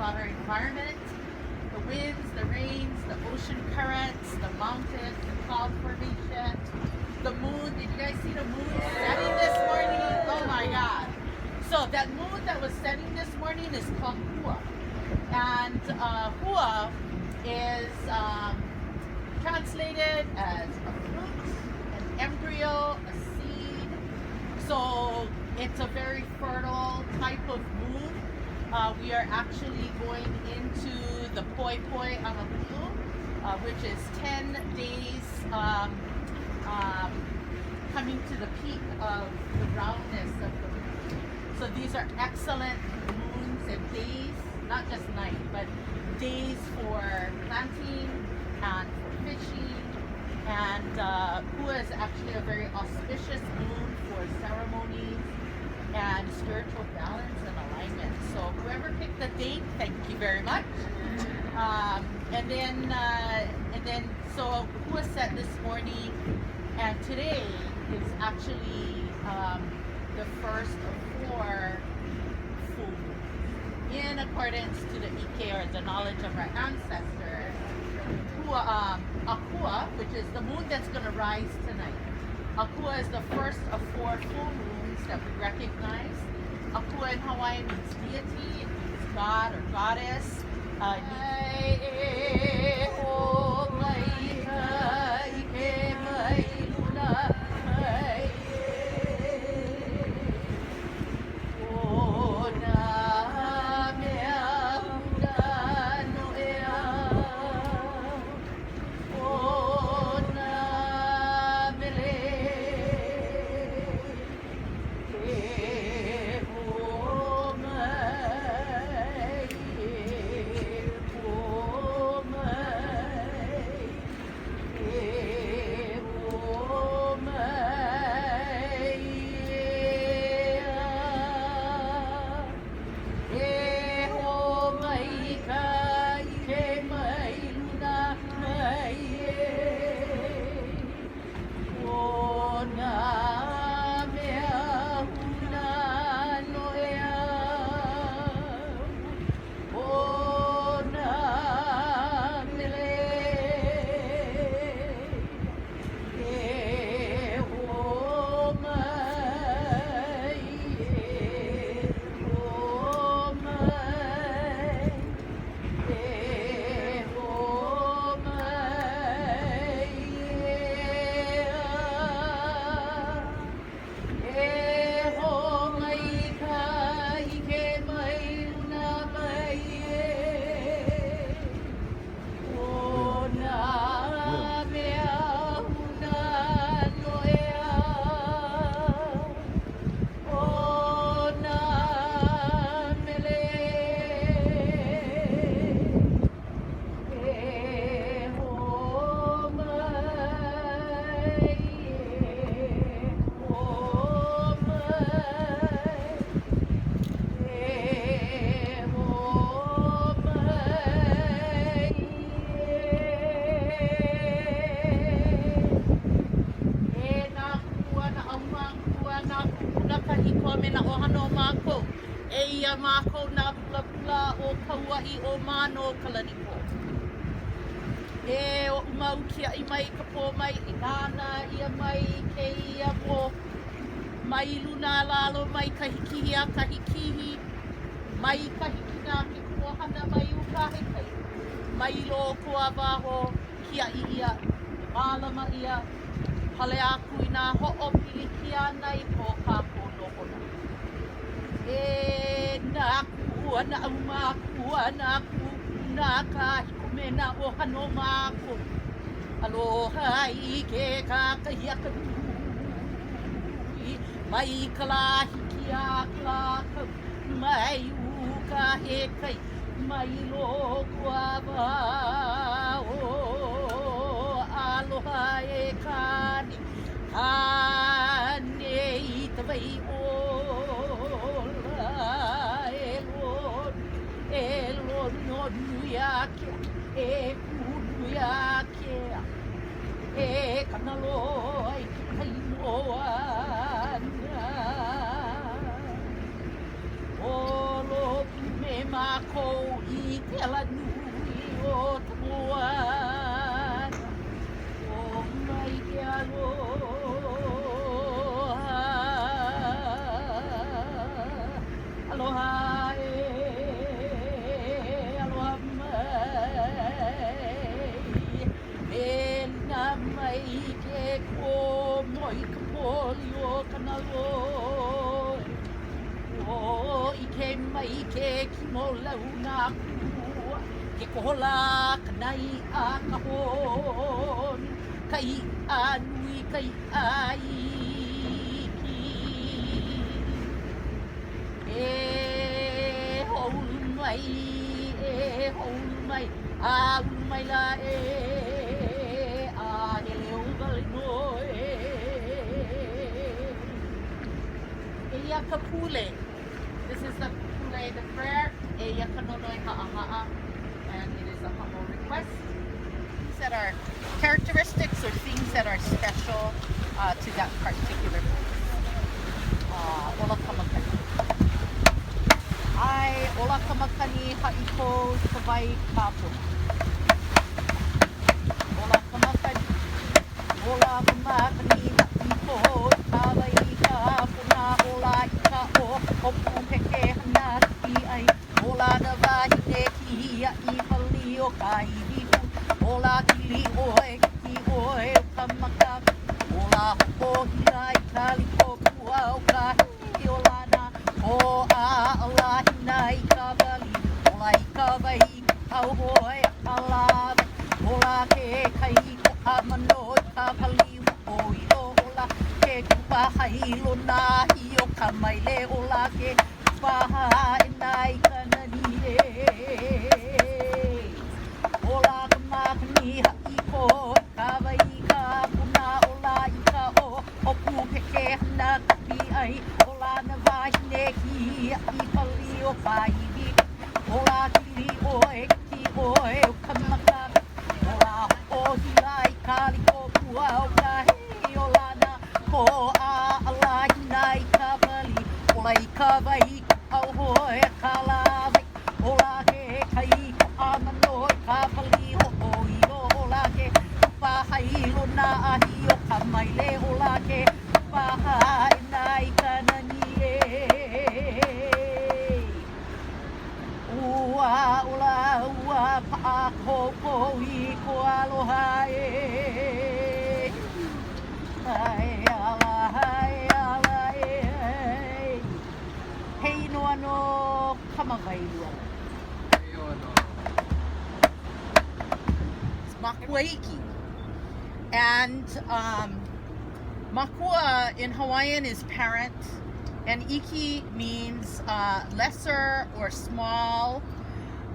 about our environment, the winds, the rains, the ocean currents, the mountains, the cloud formation, the moon. Did you guys see the moon setting this morning? Oh my God. So that moon that was setting this morning is called Hua. And Hua is translated as a fruit, an embryo, a seed. So it's a very fertile type of moon. We are actually going into the Poi Poi Amabulu, which is 10 days coming to the peak of the roundness of the moon. So these are excellent moons and days, not just night, but days for planting and for fishing. And Hua is actually a very auspicious moon for ceremonies and spiritual balance and alignment. So whoever picked the date, thank you very much. And then so Hua set this morning, and today is actually the first of 4 full moons. In accordance to the Ike, or the knowledge of our ancestors, Akua, which is the moon that's going to rise tonight. Akua is the first of 4 full moons that we recognize. Akua in Hawaiian means deity, it means god or goddess. E o umau kia I mai ka pō mai I nāna ia mai ke ia mo mai luna lalo mai ka hikihi a ka hikihi mai ka hikina ke kuahana mai u ka hekai mai lo kua waho kia I ia mālama ia hale aku I nā ho'o pili kia nei ko ka nohona e nā kua na uma kua nā ku nā ka mena o hano mako aloha I ke kakahia ka mai ka lahi ki a ka mai u ka he kai mai lo kua o aloha e kani kane I te wai o e lo no nuia ke e kunu ya kea e kanaloi ki kainoana o lo me mākou I te ala nui o te moa. O mai ke aloha. Aloha aloha mai. E nā mai ke ko moi ka poli o kanalo. O I ke mai ke kimo lau nā kua. Ke kohola kanai a kahon. Kai a nui kai a iki. E houlu mai, a ulu mai la a hele o gali noi. Eia ka pule. This is the pule, the prayer. Eia ka nonoi ha'aha'a. And it is a humble request. Things that are characteristics or things that are special to that particular place. Ola kamakani. Ai, ola kamakani ha'iko ka wai kāpuna. Ola kamakani. Ola kamakani ha'iko ka wai kāpuna. Ola ika o hopu peke hana ki ai. Ola na wahine ki ia I pali o ka ihihu. Ola kili oe ki oe o ka maka. Ola hopo hila I ka liko pua o ka hi ola na. O a ala hina I ka wali. Ola I ka wai au hoe a lawa. Ola ke kai ko a mano I ka pali o I o ola. Ke kupa hailo na hi o ka maile. Ola ke paha e nai ka nani e. Ola ka makani ha'iko ka wai ka puna. Ola I ka o hopu peke hana kapi ai. Ola na wahine ki I pali o ka iwi. Ola kiri oe ki oe o ka maka. Ola o hila I ka liko pua o ka hei. Ola na ko a ala hina I ka pali. Ola I ka wai au hoe ka lawai. Ola ke kai a mano I ka pali o I o ola ke pahailo na ahi o ka maile. Ola ke paha e nai ka nani e. Ua ola ua pa'a koko I ko aloha e. Ai ala e. Hei noa no kamawai lua. It's makua iki. And makua in Hawaiian is parent. And iki means lesser or small.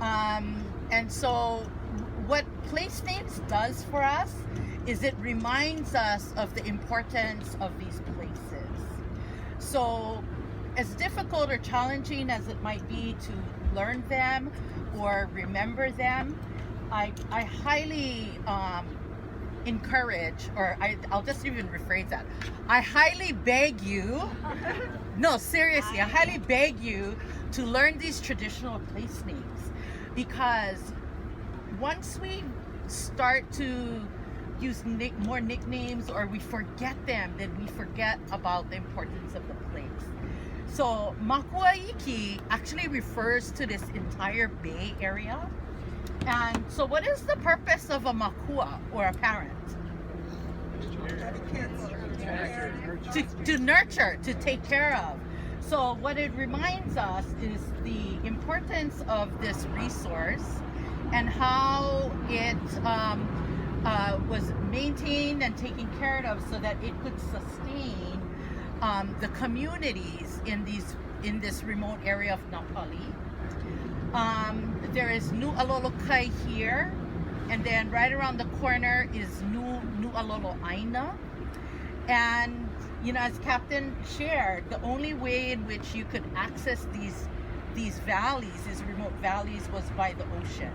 And so what place names does for us is it reminds us of the importance of these places. So as difficult or challenging as it might be to learn them or remember them, I highly encourage, or I'll just even rephrase that. I highly beg you, no, seriously, I highly beg you to learn these traditional place names, because once we start to use more nicknames or we forget them, then we forget about the importance of the place. So Makua Iki actually refers to this entire bay area. And so what is the purpose of a makua or a parent? To nurture, to take care of. So what it reminds us is the importance of this resource and how it was maintained and taken care of so that it could sustain the communities in this remote area of Napali. There is Nu Alolokai here, and then right around the corner is Nu Alolo Aina. And you know, as Captain shared, the only way in which you could access these valleys, these remote valleys, was by the ocean.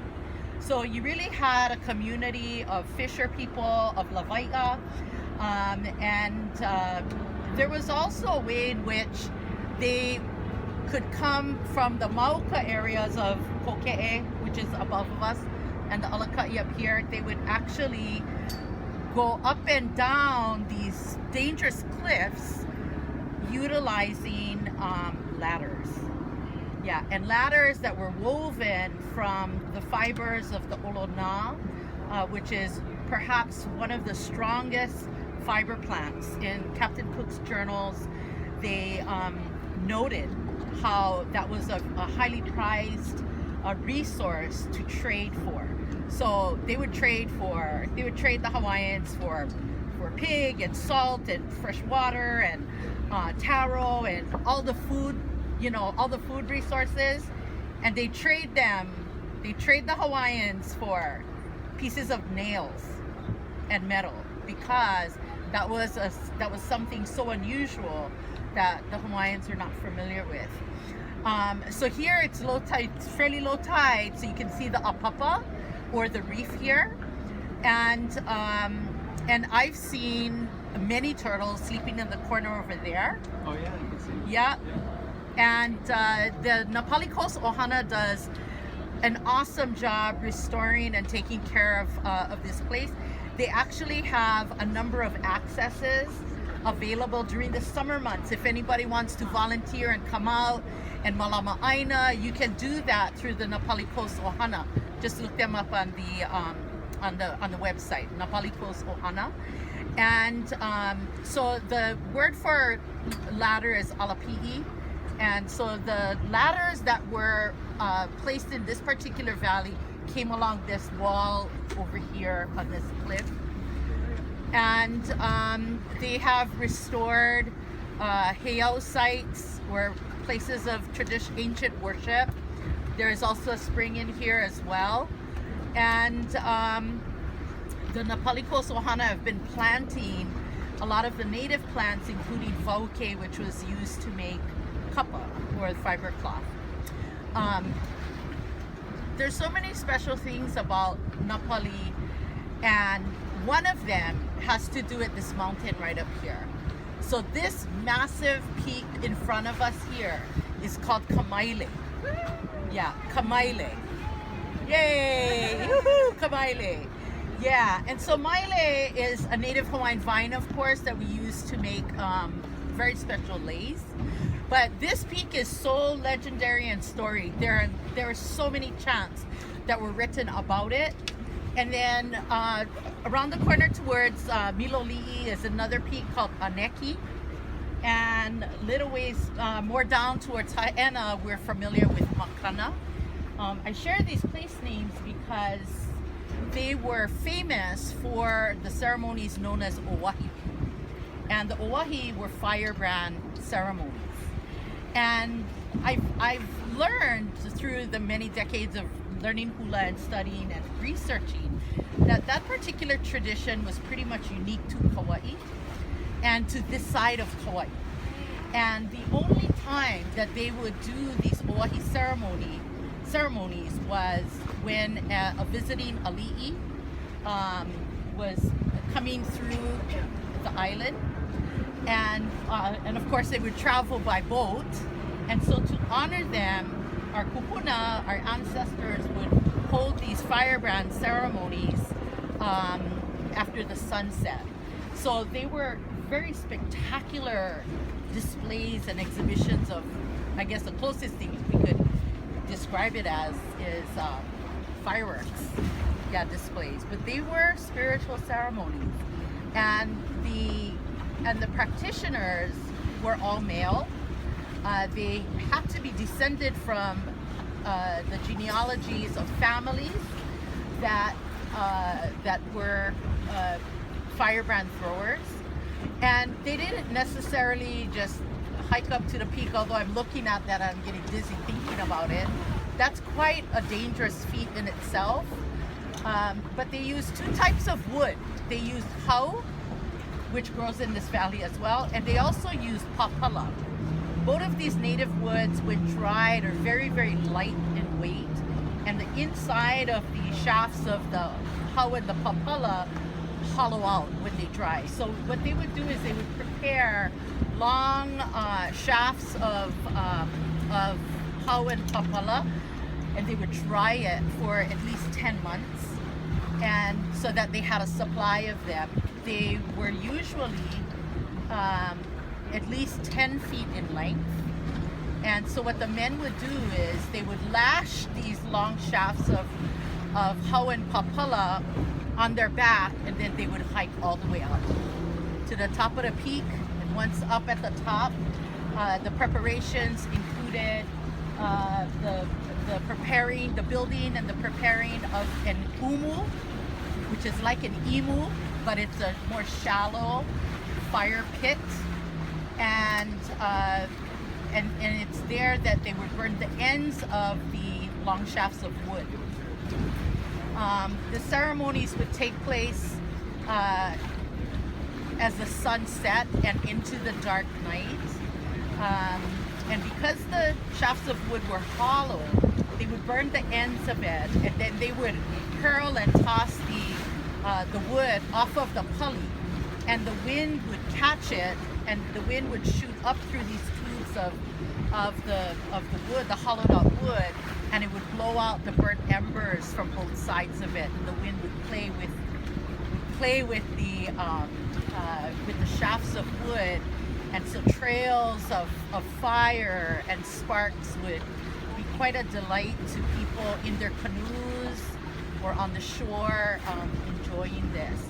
So you really had a community of fisher people, of Lavaika, and there was also a way in which they could come from the Mauka areas of Koke'e, which is above of us, and the Alaka'i up here. They would actually go up and down these dangerous cliffs utilizing ladders. Yeah, and ladders that were woven from the fibers of the olona, which is perhaps one of the strongest fiber plants. In Captain Cook's journals, they noted how that was a highly prized resource to trade for. So they would trade the Hawaiians for pig and salt and fresh water and taro and all the food, all the food resources, and they trade the Hawaiians for pieces of nails and metal, because that was something so unusual that the Hawaiians are not familiar with. So here it's low tide, fairly low tide, so you can see the apapa or the reef here, and I've seen many turtles sleeping in the corner over there. Oh yeah, you can see. Yeah. And the Napali Coast Ohana does an awesome job restoring and taking care of this place. They actually have a number of accesses available during the summer months. If anybody wants to volunteer and come out and malama aina, you can do that through the Napali Coast Ohana. Just look them up on the website, Napali Coast Ohana. And so the word for ladder is alapi'i. And so the ladders that were placed in this particular valley came along this wall over here on this cliff. And they have restored heiau sites, or places of ancient worship. There is also a spring in here as well. And the Napali Coast Ohana have been planting a lot of the native plants, including vauke, which was used to make kapa, or fiber cloth. There's so many special things about Napali, and one of them has to do with this mountain right up here. So this massive peak in front of us here is called Kamaile. Yeah, Kamaile. Yay! Woohoo! Kamaile. Yeah, and so maile is a native Hawaiian vine, of course, that we use to make very special lace. But this peak is so legendary and storied. There are so many chants that were written about it. And then around the corner towards Miloli'i is another peak called Aneki. And little ways more down towards Haena, we're familiar with Makana. I share these place names because they were famous for the ceremonies known as owahi. And the owahi were firebrand ceremonies. And I've learned through the many decades of learning hula and studying and researching that particular tradition was pretty much unique to Kauai and to this side of Kauai. And the only time that they would do these oahi ceremonies was when a visiting ali'i was coming through the island, and of course they would travel by boat, and so to honor them, our kupuna, our ancestors, would hold these firebrand ceremonies after the sunset. So they were very spectacular displays and exhibitions of, I guess the closest thing we could describe it as is fireworks, displays. But they were spiritual ceremonies, and the practitioners were all male. They had to be descended from the genealogies of families that were firebrand throwers, and they didn't necessarily just hike up to the peak. Although I'm looking at that, I'm getting dizzy thinking about it. That's quite a dangerous feat in itself. But they used two types of wood. They used hau, which grows in this valley as well, and they also used papala. Both of these native woods, when dried, are very, very light in weight, and the inside of the shafts of the hau and the papala hollow out when they dry. So what they would do is they would prepare long shafts of of hau and papala, and they would dry it for at least 10 months, and so that they had a supply of them. They were usually at least 10 feet in length. And so what the men would do is they would lash these long shafts of hau and papala on their back, and then they would hike all the way up to the top of the peak. And once up at the top, the preparations included the building and the preparing of an umu, which is like an emu, but it's a more shallow fire pit, and it's there that they would burn the ends of the long shafts of wood. The ceremonies would take place as the sun set and into the dark night. And because the shafts of wood were hollow, they would burn the ends of it, and then they would hurl and toss the wood off of the pulley, and the wind would catch it, and the wind would shoot up through these tubes of the wood, the hollowed out wood, and it would blow out the burnt embers from both sides of it, and the wind would play with the shafts of wood, and so trails of fire and sparks would be quite a delight to people in their canoes or on the shore enjoying this.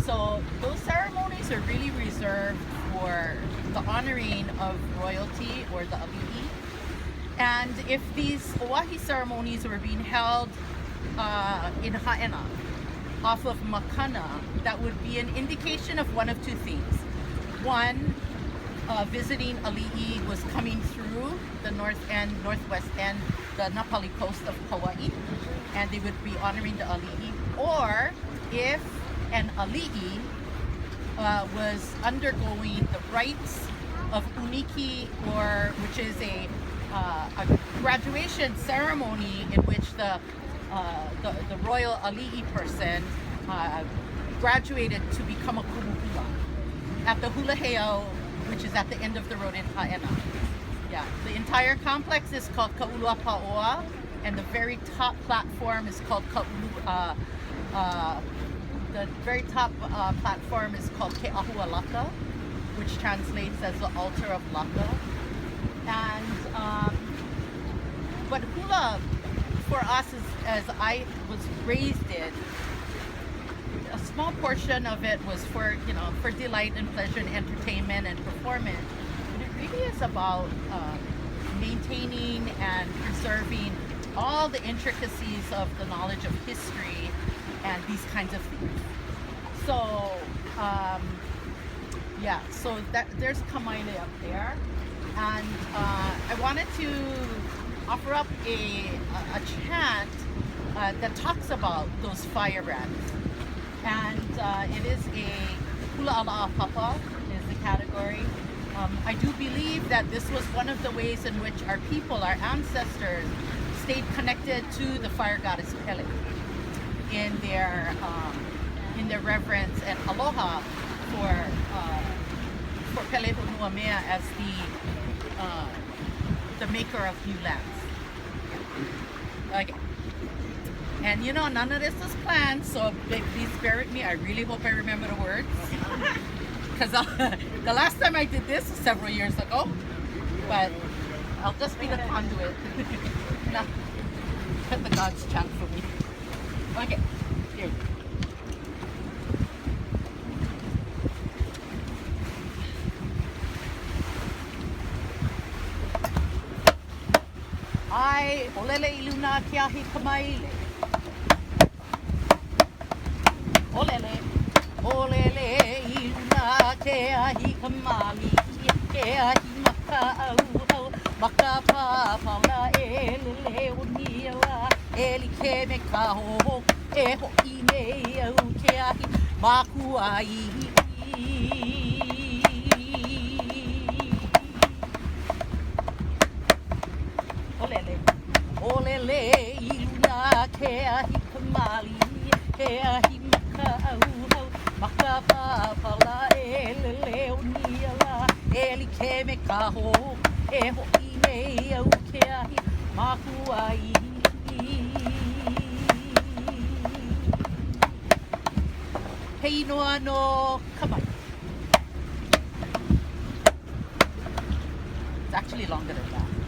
So those ceremonies are really reserved for the honoring of royalty or the ali'i. And if these oahi ceremonies were being held in Ha'ena, off of Makana, that would be an indication of one of two things. One, visiting ali'i was coming through the northwest end, the Napali coast of Hawaii, and they would be honoring the ali'i. Or if an ali'i was undergoing the rites of uniki, which is a graduation ceremony in which the royal ali'i person graduated to become a kumuhula at the hula heiau, which is at the end of the road in Ha'ena. Yeah, the entire complex is called Ka'ulua Pa'oa, and the very top platform is called the very top platform is called Ke'ahua Laka, which translates as the altar of Laka. And but hula for us, as I was raised in, a small portion of it was for delight and pleasure and entertainment and performance. But it really is about maintaining and preserving all the intricacies of the knowledge of history and these kinds of things. So so there's Kamaile up there, and I wanted to offer up a chant that talks about those fire brands. And it is a hula ala papa is the category. I do believe that this was one of the ways in which our people, our ancestors, stayed connected to the fire goddess Pele in their reverence and aloha for Pele Honuamea as the maker of new lands. Okay. And none of this was planned, so please bear with me. I really hope I remember the words. Because the last time I did this was several years ago. But I'll just be the conduit. Now, let the gods chant for me. Okay, here we go. Ai, olele iluna kia hi kamaile. Olele iluna kia hi kamali. Kia hi maka au maka pa paula elele uniwa. Eli ke me ka ho e ho I me au kia hi maku ai. Olele iluna kea hi kamali, kea hi maka au maka pa paula elele uniala eli ke me ka ho he ho'i me au ke ahi maku ai. Hei noa no kamai. It's actually longer than that.